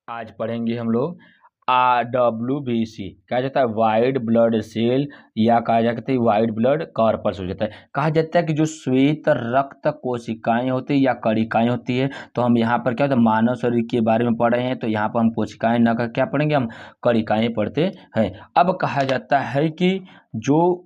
आज पढ़ेंगे हम लोग WBC कहा जाता है वाइट ब्लड सेल या कहा जाता है वाइट ब्लड कॉर्पस हो जाता है। कहा जाता है कि जो श्वेत रक्त कोशिकाएं होती है या कणिकाएं होती है। तो हम यहाँ पर क्या होता है मानव शरीर के बारे में पढ़ रहे हैं, तो यहाँ पर हम कोशिकाएं ना कर क्या पढ़ेंगे, हम कणिकाएं पढ़ते हैं। अब कहा जाता है कि जो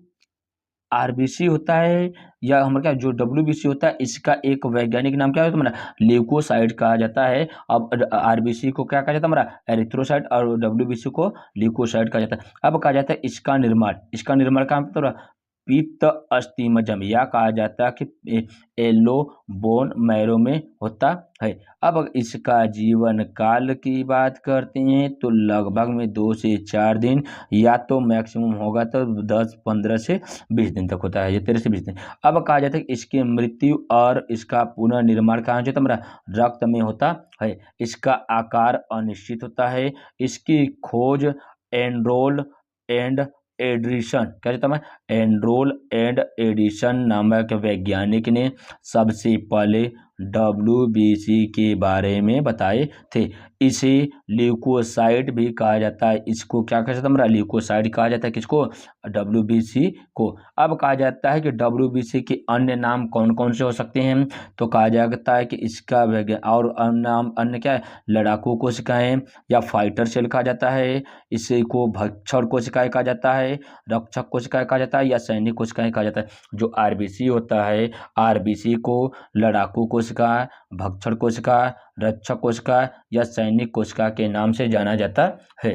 आरबीसी होता है या हमारे क्या जो डब्ल्यूबीसी होता है, इसका एक वैज्ञानिक नाम क्या होता है हमारा ल्यूकोसाइट कहा जाता है। अब आरबीसी को क्या कहा जाता है हमारा एरिथ्रोसाइट और डब्ल्यूबीसी को ल्यूकोसाइट कहा जाता है। अब कहा जाता है इसका निर्माण कहाँ पे होता है, पित्त अस्थिमज्जम या कहा जाता है कि येलो बोन मैरो में होता है। अब इसका जीवन काल की बात करते हैं तो लगभग में 2 से 4 दिन या तो मैक्सिमम होगा तो 10-15 से 20 दिन तक होता है, ये 13 से 20 दिन। अब कहा जाता है कि इसकी मृत्यु और इसका पुनर्निर्माण कहाँ जो हमारा रक्त में होता है। इसका आकार अनिश्चित होता है। इसकी खोज एनरोल एंड एडिशन क्या कहता है एनरोल एंड एडिशन नामक वैज्ञानिक ने सबसे पहले डब्ल्यूबीसी के बारे में बताए थे। इसे ल्यूकोसाइट भी कहा जाता है। इसको क्या कहा जाता है हमारा ल्यूकोसाइट कहा जाता है, किसको, डब्ल्यूबीसी को। अब कहा जाता है कि डब्ल्यूबीसी के अन्य नाम कौन कौन से हो सकते हैं, तो कहा जाता है कि इसका और नाम अन्य क्या है, लड़ाकू कोशिकाएं या फाइटर सेल कहा जाता है। इसे को भक्षण कोशिकाएं कहा जाता है, रक्षक कोशिकाएं कहा जाता है या सैनिक कोशिकाएं कहा जाता है। जो आरबीसी होता है, आरबीसी को लड़ाकू कोशिका, भक्षण कोशिका, रक्षक कोशिका या सैनिक कोशिका के नाम से जाना जाता है।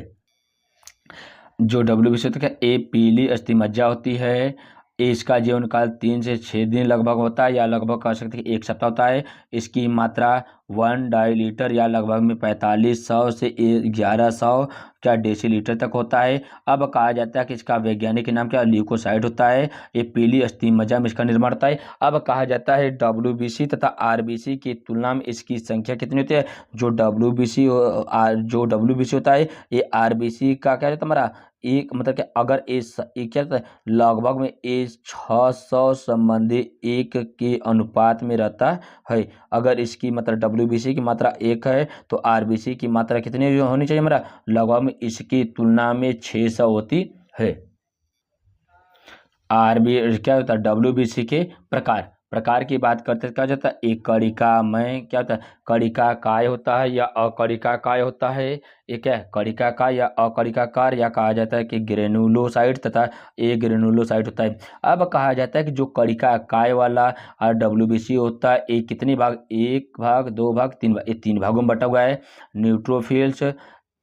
जो डब्ल्यूबीसी होता है ए पीली अस्थिमज्जा होती है। इसका जीवन काल 3 से 6 दिन लगभग होता है या लगभग कह सकते हैं 1 सप्ताह होता है। इसकी मात्रा 1 डाईलीटर या लगभग में 4500 से 1100 क्या डेसीलीटर तक होता है। अब कहा जाता है कि इसका वैज्ञानिक नाम क्या ल्यूकोसाइट होता है। ये पीली अस्थिमज्जा में इसका निर्माण होता है। अब कहा जाता है डब्ल्यूबीसी तथा आरबीसी की तुलना में इसकी संख्या कितनी होती है। जो डब्ल्यूबीसी होता है ये आरबीसी का क्या रहता है हमारा एक मतलब कि अगर ये क्या रहता है लगभग में ये 600 संबंधी 1 के अनुपात में रहता है। अगर इसकी मतलब डब्ल्यूबीसी की मात्रा 1 है तो आरबीसी की मात्रा कितनी होनी चाहिए हमारा, लगभग में इसकी तुलना में 600 होती है। क्या होता है डब्ल्यूबीसी के प्रकार की बात करते हैं, क्या जाता है एक कणिकामय क्या होता है कणिकाकाय होता है या अकणिकाकाय होता है। एक है कणिकाकाय या अकणिकाकार या कहा जाता है कि ग्रेनुलोसाइट तथा ए ग्रेनुलोसाइट होता है। अब कहा जाता है कि जो कणिकाकाय वाला डब्ल्यूबीसी होता है ये कितने भाग, 1 भाग 2 भाग 3 भाग, ये 3 भागों में बटा हुआ है। न्यूट्रोफिल्स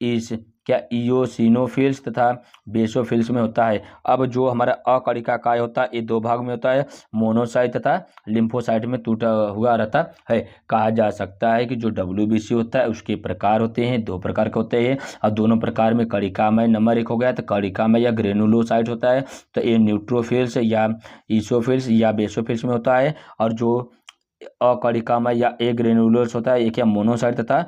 इस क्या इयोसिनोफिल्स तथा बेसोफिल्स में होता है। अब जो हमारा अकणिकाकाय होता है ये 2 भाग में होता है, मोनोसाइट तथा लिम्फोसाइट में टूटा हुआ रहता है। कहा जा सकता है कि जो डब्ल्यूबीसी होता है उसके प्रकार होते हैं, 2 प्रकार के होते हैं और दोनों प्रकार में कणिकामय नंबर 1 हो गया तो कणिकामय या ग्रेनुलोसाइट होता है, तो ये न्यूट्रोफिल्स या ईसोफिल्स या बेसोफिल्स में होता है। और जो अकणिकामय या ए ग्रेनुलर्स होता है ये क्या मोनोसाइट तथा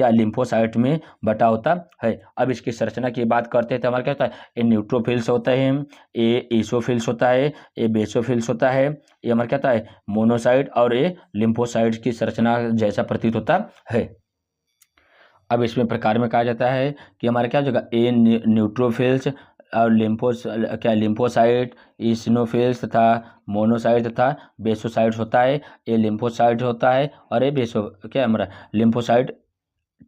लिम्फोसाइट में बटा होता है। अब इसकी संरचना की बात करते हैं तो हमारा क्या होता है ये न्यूट्रोफिल्स होता है, ये ईसोफिल्स होता है, ये बेसोफिल्स होता है, ये हमारा क्या होता है मोनोसाइट और ये लिम्फोसाइट की संरचना जैसा प्रतीत होता है। अब इसमें प्रकार में कहा जाता है कि हमारा क्या हो जाएगा ए न्यूट्रोफिल्स और लिम्फोसाइट, ईसिनोफिल्स तथा मोनोसाइट तथा बेसोसाइट्स होता है। ये लिम्फोसाइट होता है और ये क्या हमारा लिम्फोसाइट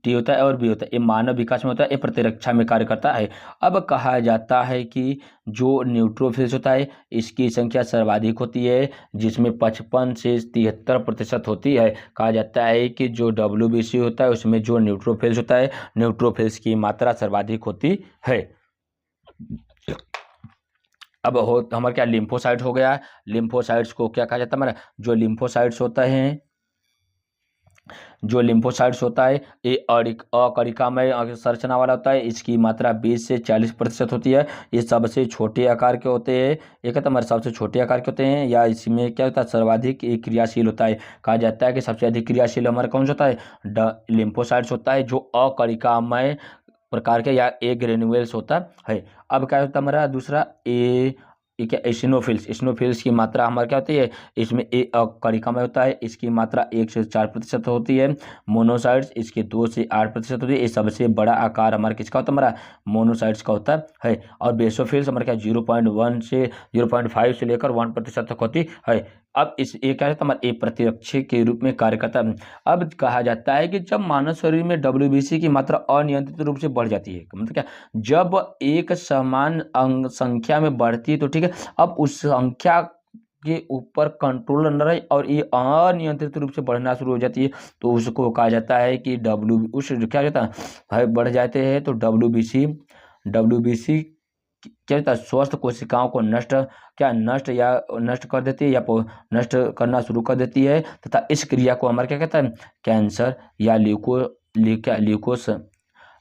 टी होता है और बी होता है। ये मानव विकास में होता है, ये प्रतिरक्षा में कार्य करता है। अब कहा जाता है कि जो न्यूट्रोफिल्स होता है इसकी संख्या सर्वाधिक होती है जिसमें 55 से 73% होती है। कहा जाता है कि जो डब्ल्यूबीसी होता है उसमें जो न्यूट्रोफिल्स होता है न्यूट्रोफिल्स की मात्रा सर्वाधिक होती है। अब हमारा क्या लिम्फोसाइट हो गया। लिम्फोसाइट्स को क्या कहा जाता है हमारा जो लिम्फोसाइट्स होता है ये अकणिकामय संरचना वाला होता है। इसकी मात्रा 20 से 40% होती है। ये सबसे छोटे आकार के होते हैं, एक है हमारे सबसे छोटे आकार के होते हैं या इसमें क्या होता है सर्वाधिक क्रियाशील होता है। कहा जाता है कि सबसे अधिक क्रियाशील हमारा कौन सा होता है लिम्फोसाइट्स होता है जो अकणिकामय प्रकार के या ए ग्रेन्युल्स होता है। अब क्या होता है हमारा दूसरा ए ठीक है, एसिनोफिल्स की मात्रा हमारे क्या होती है, इसमें कणिका में होता है, इसकी मात्रा 1 से 4% होती है। मोनोसाइट्स इसके 2 से 8% होती है। ये सबसे बड़ा आकार हमारा किसका होता है, हमारा मोनोसाइट्स का होता है। और बेसोफिल्स हमारे क्या 0.1 से 0.5 से लेकर 1% तक होती है। अब इस ये क्या रहता है, हमारे प्रतिरक्षी के रूप में कार्य करता है। अब कहा जाता है कि जब मानव शरीर में WBC की मात्रा अनियंत्रित रूप से बढ़ जाती है, मतलब क्या, जब एक समान अंग संख्या में बढ़ती है तो ठीक है, अब उस संख्या के ऊपर कंट्रोल न रहे और ये अनियंत्रित रूप से बढ़ना शुरू हो जाती है, तो उसको कहा जाता है कि उस क्या कहता है, बढ़ जाते हैं तो WBC क्या कहता है, स्वस्थ कोशिकाओं को नष्ट कर देती है या नष्ट करना शुरू कर देती है, तथा इस क्रिया को हमारा क्या कहता है, कैंसर या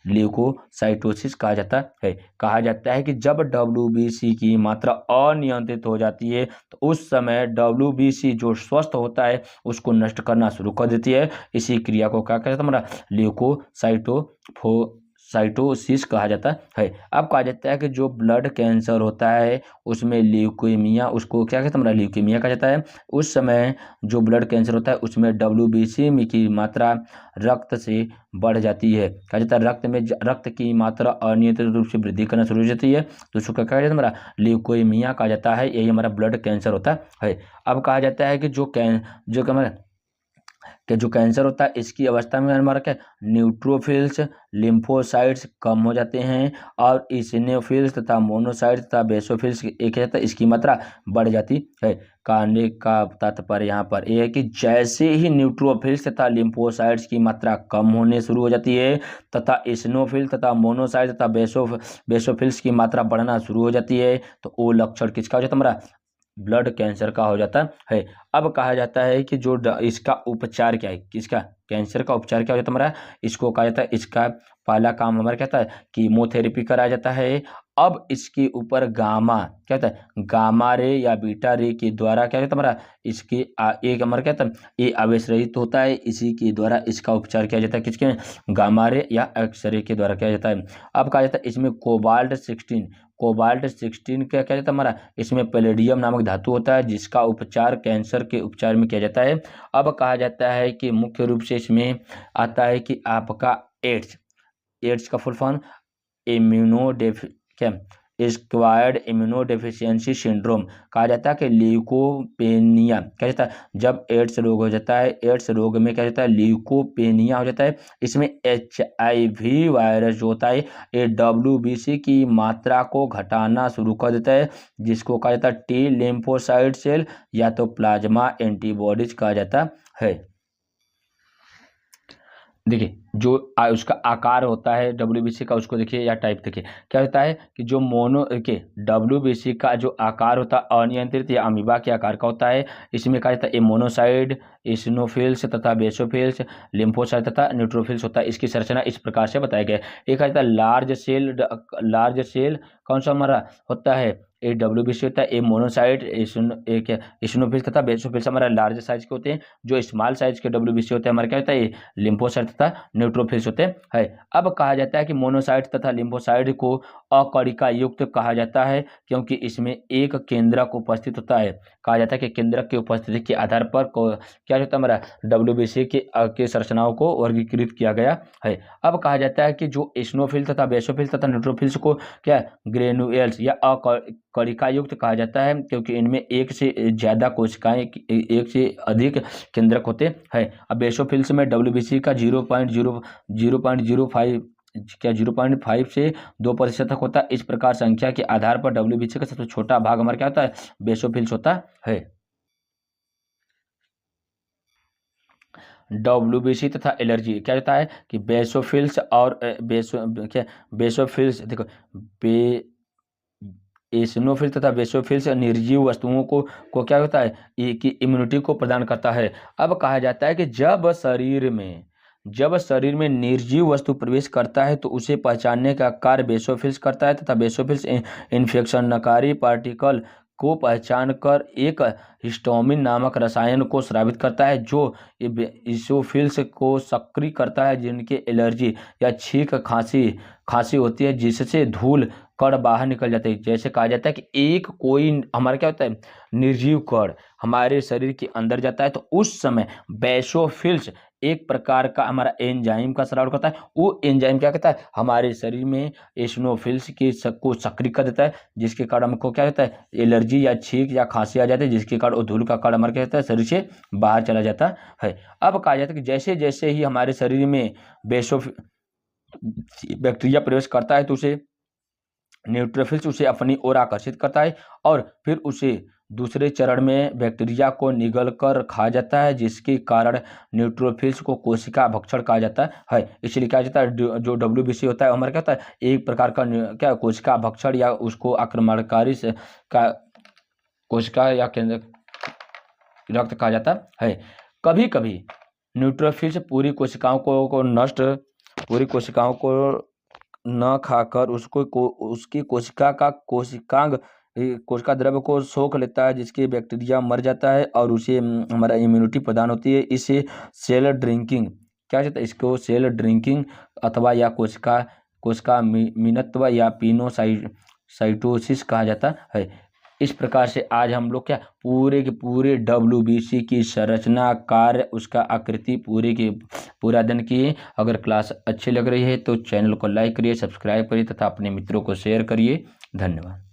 ल्यूकोसाइटोसिस कहा जाता है। कहा जाता है कि जब WBC की मात्रा अनियंत्रित हो जाती है तो उस समय WBC जो स्वस्थ होता है उसको नष्ट करना शुरू कर देती है। इसी क्रिया को क्या कहता है, हमारा ल्यूकोसाइटोसिस कहा जाता है। अब कहा जाता है कि जो ब्लड कैंसर होता है उसमें ल्यूकेमिया, उसको क्या कहते हैं, हमारा ल्यूकेमिया कहा जाता है। उस समय जो ब्लड कैंसर होता है उसमें WBC की मात्रा रक्त से बढ़ जाती है। कहा जाता है रक्त की मात्रा अनियंत्रित रूप से वृद्धि करना शुरू हो जाती है, तो उसको क्या कहा जाता है, हमारा ल्यूकेमिया कहा जाता है। यही हमारा ब्लड कैंसर होता है। अब कहा जाता है कि जो कैंसर होता है इसकी अवस्था में हमारा क्या, न्यूट्रोफिल्स लिम्फोसाइट्स कम हो जाते हैं और इसिनोफिल्स तथा मोनोसाइट्स तथा बेसोफिल्स एक है इसकी मात्रा बढ़ जाती है। कहने का तात्पर्य यहाँ पर यह है कि जैसे ही न्यूट्रोफिल्स तथा लिम्फोसाइट्स की मात्रा कम होने शुरू हो जाती है तथा इसिनोफिल तथा मोनोसाइट तथा बेसोफिल्स की मात्रा बढ़ना शुरू हो जाती है, तो वो लक्षण किसका हो जाता है, हमारा ब्लड कैंसर का हो जाता है। अब कहा जाता है कि जो इसका उपचार क्या है, किसका कैंसर का उपचार क्या हो जाता है, हमारा इसको कहा जाता है, इसका पहला काम हमारा कहता है कीमोथेरेपी कराया जाता है। अब इसके ऊपर क्या होता है, गामा रे या बीटा रे के द्वारा क्या होता है, हमारा इसके एक हमारा कहता है ये आवेश रहित होता है, इसी के द्वारा इसका उपचार किया जाता है, किसके गामा रे या एक्सरे के द्वारा किया जाता है। अब कहा जाता है इसमें कोबाल्ट 16 क्या जाता है, हमारा इसमें पैलेडियम नामक धातु होता है जिसका उपचार कैंसर के उपचार में किया जाता है। अब कहा जाता है कि मुख्य रूप से इसमें आता है कि आपका एड्स का full form acquired immunodeficiency syndrome कहा जाता है कि ल्यूकोपेनिया क्या जाता है, जब एड्स रोग हो जाता है, एड्स रोग में क्या जाता है, ल्यूकोपेनिया हो जाता है। इसमें HIV वायरस जो होता है ये WBC की मात्रा को घटाना शुरू कर देता है, जिसको कहा जाता है T लिम्फोसाइट सेल या तो प्लाज्मा एंटीबॉडीज कहा जाता है। देखिए जो उसका आकार होता है WBC का, उसको देखिए या टाइप देखिए क्या होता है कि जो WBC का जो आकार होता है अनियंत्रित या अमीबा के आकार का होता है। इसमें कहा जाता है मोनोसाइड, इसिनोफिल्स तथा बेसोफिल्स, लिम्फोसाइट तथा न्यूट्रोफिल्स होता है। इसकी संरचना इस प्रकार से बताया गया है। एक कहा जाता है लार्ज सेल कौन सा हमारा होता है, एक WBC होता है, एक मोनोसाइट, एक इसिनोफिल्स तथा बेसोफिल्स हमारा लार्ज साइज के होते हैं। जो स्मॉल साइज के WBC होते हैं हमारा क्या होता है, लिम्फोसाइट तथा न्यूट्रोफिल्स होते हैं। अब कहा जाता है कि मोनोसाइट तथा लिम्फोसाइट को अकणिका युक्त कहा जाता है क्योंकि इसमें एक केंद्रक उपस्थित होता है। कहा जाता है कि केंद्रक की उपस्थिति के आधार पर क्या होता है, हमारा WBC के संरचनाओं को वर्गीकृत किया गया है। अब कहा जाता है कि जो इसिनोफिल तथा बेसोफिल्स तथा न्यूट्रोफिल्स को क्या ग्रेनुएल्स या कणिका युक्त कहा जाता है क्योंकि इनमें एक से ज्यादा कोशिकाएं, एक से अधिक केंद्रक होते हैं। अब बेसोफिल्स में WBC का 0.05 से 2% तक होता है। इस प्रकार संख्या के आधार पर WBC का सबसे छोटा भाग हमारा क्या होता है, बेसोफिल्स होता है। WBC तथा एलर्जी क्या होता है कि बेसोफिल्स और बेसोफिल्स देखो एसिनोफिल तथा बेसोफिल्स निर्जीव वस्तुओं को क्या होता है कि इम्यूनिटी को प्रदान करता है। अब कहा जाता है कि जब शरीर में निर्जीव वस्तु प्रवेश करता है तो उसे पहचानने का कार्य बेसोफिल्स करता है तथा बेसोफिल्स इन्फेक्शनकारी पार्टिकल को पहचान कर एक हिस्टामिन नामक रसायन को स्रावित करता है जो बेसोफिल्स को सक्रिय करता है, जिनके एलर्जी या छींक खांसी होती है, जिससे धूल कण बाहर निकल जाते हैं। जैसे कहा जाता है कि एक कोई हमारा क्या होता है, निर्जीव कण हमारे शरीर के अंदर जाता है, तो उस समय बेसोफिल्स एक प्रकार का हमारा एंजाइम का स्राव करता है। वो एंजाइम क्या कहता है, हमारे शरीर में एसिनोफिल्स के को सक्रिय कर देता है, जिसके कारण हमको क्या होता है, एलर्जी या छींक या खांसी आ जाती है, जिसके कारण वो धूल का कण हमारा क्या होता है, शरीर से बाहर चला जाता है। अब कहा जाता है कि जैसे जैसे ही हमारे शरीर में बैक्टीरिया प्रवेश करता है, तो उसे न्यूट्रोफिल्स उसे अपनी ओर आकर्षित करता है और फिर उसे दूसरे चरण में बैक्टीरिया को निगल कर खा जाता है, जिसके कारण न्यूट्रोफिल्स को कोशिका भक्षण कहा जाता है। इसलिए कहा जाता है जो WBC होता है हमारा क्या होता है, एक प्रकार का क्या कोशिका भक्षण या उसको आक्रमणकारी से का कोशिका या केंद्र रक्त कहा जाता है। कभी कभी न्यूट्रोफिल्स पूरी कोशिकाओं को न खाकर उसकी कोशिका द्रव्य को सोख लेता है, जिसके बैक्टीरिया मर जाता है और उसे हमारा इम्यूनिटी प्रदान होती है। इसे सेल ड्रिंकिंग क्या कहता है, इसको सेल ड्रिंकिंग अथवा या कोशिका मिनत्व या पिनोसाइटोसिस कहा जाता है। इस प्रकार से आज हम लोग क्या पूरे के पूरे WBC की संरचना, कार्य, उसका आकृति पूरे के पूरा अध्ययन किए। अगर क्लास अच्छी लग रही है तो चैनल को लाइक करिए, सब्सक्राइब करिए तथा अपने मित्रों को शेयर करिए। धन्यवाद।